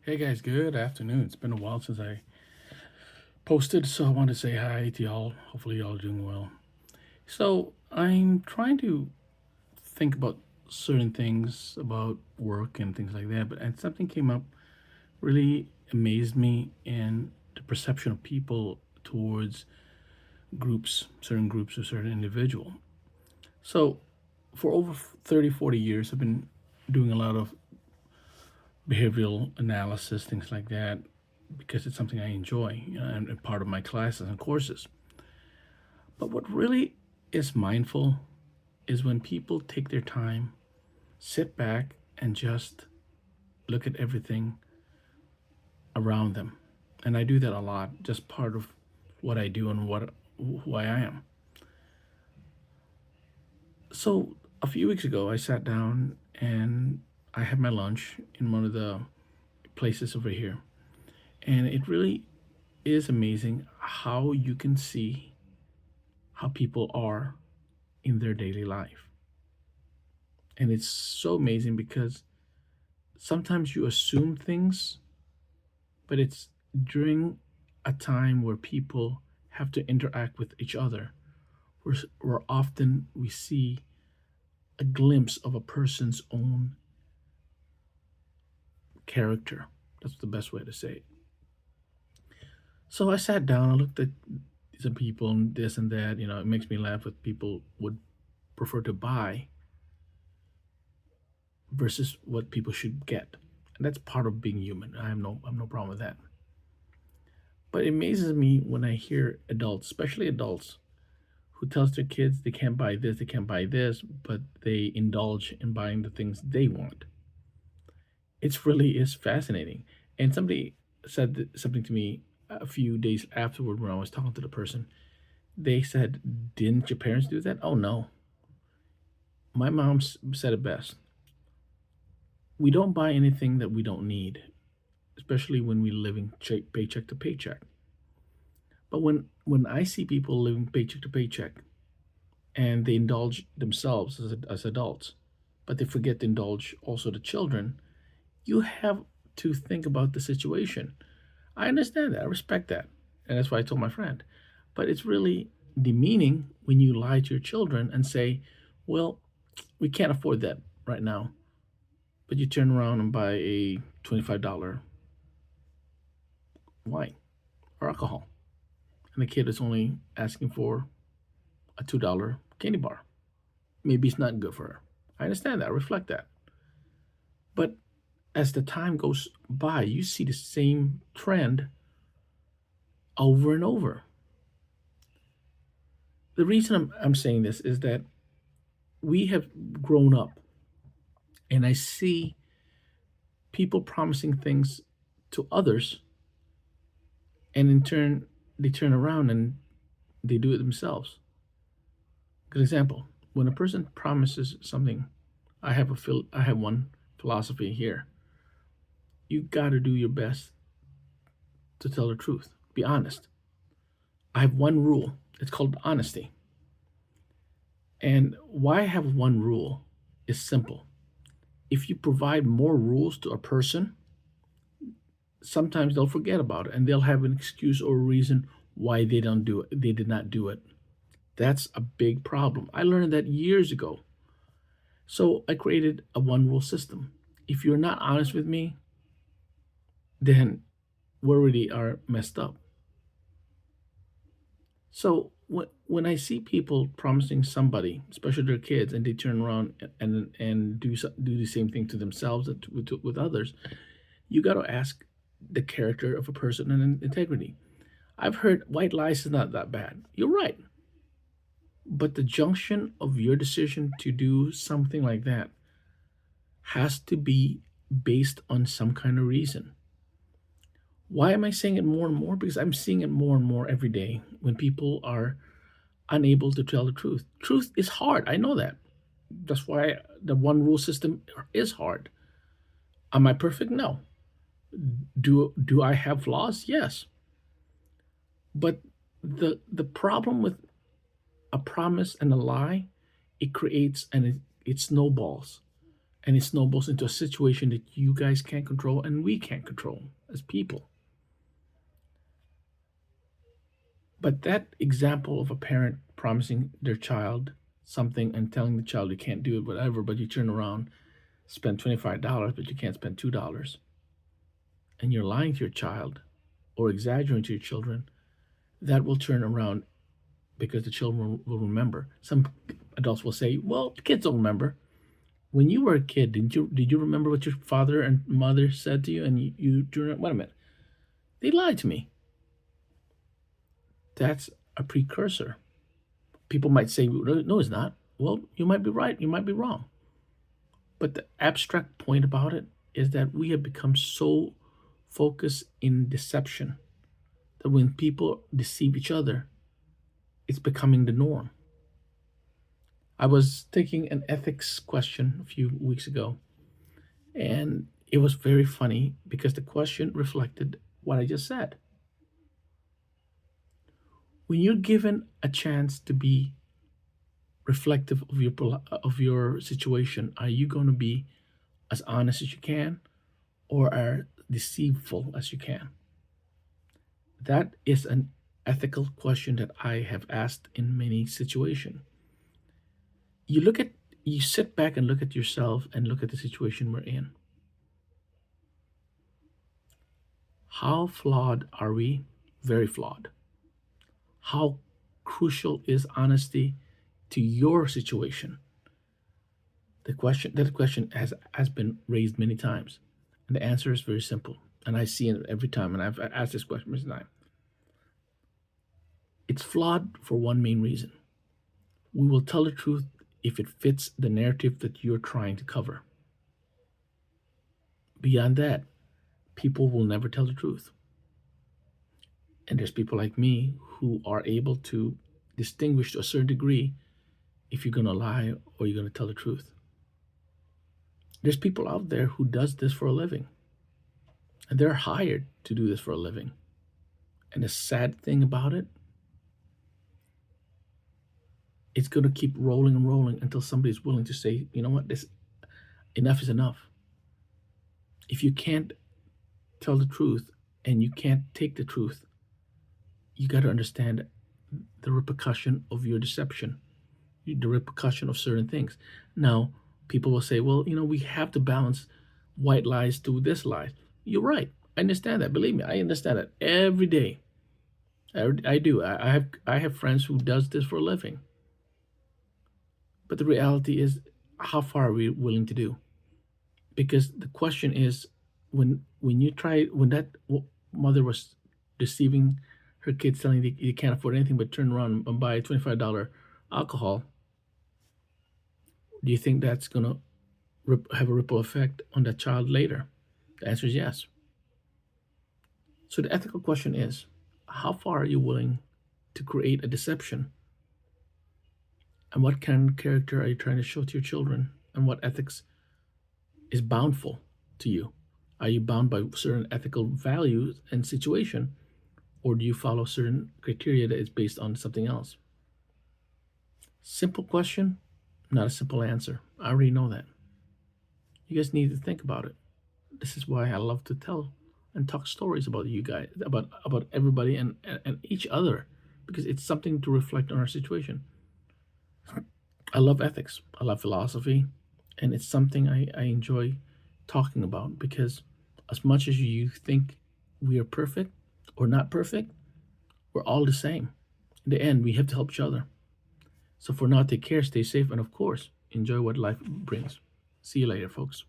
Hey guys, good afternoon. It's been a while since I posted, so I want to say hi to y'all. Hopefully, y'all are doing well. So, I'm trying to think about certain things about work and things like that, but and something came up really amazed me in the perception of people towards certain groups or certain individual. So, for over 30, 40 years, I've been doing a lot of behavioral analysis, things like that, because it's something I enjoy, and part of my classes and courses. But what really is mindful is when people take their time, sit back, and just look at everything around them. And I do that a lot, just part of what I do and what who I am. So a few weeks ago, I sat down and I had my lunch in one of the places over here, and it really is amazing how you can see how people are in their daily life. And it's so amazing because sometimes you assume things, but it's during a time where people have to interact with each other, where often we see a glimpse of a person's own character. That's the best way to say it. So I sat down, I looked at some people and this and that. It makes me laugh what people would prefer to buy versus what people should get. And that's part of being human. I have no problem with that. But it amazes me when I hear adults, especially adults, who tells their kids they can't buy this, they can't buy this, but they indulge in buying the things they want. It's really is fascinating. And somebody said something to me a few days afterward when I was talking to the person. They said, "Didn't your parents do that?" Oh no. My mom said it best. We don't buy anything that we don't need, especially when we're living paycheck to paycheck. But when I see people living paycheck to paycheck and they indulge themselves as adults, but they forget to indulge also the children, you have to think about the situation. I understand that. I respect that. And that's why I told my friend. But it's really demeaning when you lie to your children and say, well, we can't afford that right now. But you turn around and buy a $25 wine or alcohol. And the kid is only asking for a $2 candy bar. Maybe it's not good for her. I understand that. I reflect that. But as the time goes by, you see the same trend over and over. The reason I'm saying this is that we have grown up, and I see people promising things to others, and in turn, they turn around and they do it themselves. Good example: when a person promises something, I have one philosophy here. You got to do your best to tell the truth. Be honest. I have one rule. It's called honesty. And why I have one rule is simple. If you provide more rules to a person, sometimes they'll forget about it and they'll have an excuse or a reason why they don't do it. They did not do it. That's a big problem. I learned that years ago. So I created a one rule system. If you're not honest with me, then we already are messed up. So when I see people promising somebody, especially their kids, and they turn around and do the same thing to themselves and with others, you got to ask the character of a person and integrity. I've heard white lies is not that bad. You're right, but the junction of your decision to do something like that has to be based on some kind of reason. Why am I saying it more and more? Because I'm seeing it more and more every day when people are unable to tell the truth. Truth is hard. I know that. That's why the one rule system is hard. Am I perfect? No. Do I have flaws? Yes. But the problem with a promise and a lie, it creates and it snowballs. And it snowballs into a situation that you guys can't control and we can't control as people. But that example of a parent promising their child something and telling the child you can't do it, whatever, but you turn around, spend $25, but you can't spend $2, and you're lying to your child or exaggerating to your children, that will turn around because the children will remember. Some adults will say, "Well, kids don't remember." When you were a kid, did you remember what your father and mother said to you? And wait a minute, they lied to me. That's a precursor. People might say, "No, it's not." Well, you might be right. You might be wrong. But the abstract point about it is that we have become so focused in deception that when people deceive each other, it's becoming the norm. I was taking an ethics question a few weeks ago, and it was very funny because the question reflected what I just said. When you're given a chance to be reflective of your situation, are you going to be as honest as you can or as deceitful as you can? That is an ethical question that I have asked in many situations. You look at you sit back and look at yourself and look at the situation we're in. How flawed are we? Very flawed. How crucial is honesty to your situation? That question has been raised many times, and the answer is very simple. And I see it every time, and I've asked this question many times. It's flawed for one main reason: we will tell the truth if it fits the narrative that you're trying to cover. Beyond that, people will never tell the truth. And there's people like me who are able to distinguish to a certain degree if you're going to lie or you're going to tell the truth. There's people out there who does this for a living, and they're hired to do this for a living. And the sad thing about it, it's going to keep rolling and rolling until somebody's willing to say, you know what, this enough is enough. If you can't tell the truth and you can't take the truth, you got to understand the repercussion of your deception, the repercussion of certain things. Now, people will say, well, we have to balance white lies to this lie. You're right. I understand that. Believe me, I understand that every day. I do. I have friends who does this for a living. But the reality is, how far are we willing to do? Because the question is, when that mother was deceiving her kids, telling you can't afford anything but turn around and buy $25 alcohol, do you think that's gonna have a ripple effect on that child later? The answer is yes. So the ethical question is, how far are you willing to create a deception? And what kind of character are you trying to show to your children? And what ethics is boundful to you? Are you bound by certain ethical values and situation, or do you follow certain criteria that is based on something else? Simple question, not a simple answer. I already know that. You guys need to think about it. This is why I love to tell and talk stories about you guys, about everybody and each other, because it's something to reflect on our situation. I love ethics. I love philosophy, and it's something I enjoy talking about because as much as you think we are perfect or not perfect, we're all the same. In the end, we have to help each other. So for now, take care, stay safe, and of course, enjoy what life brings. See you later, folks.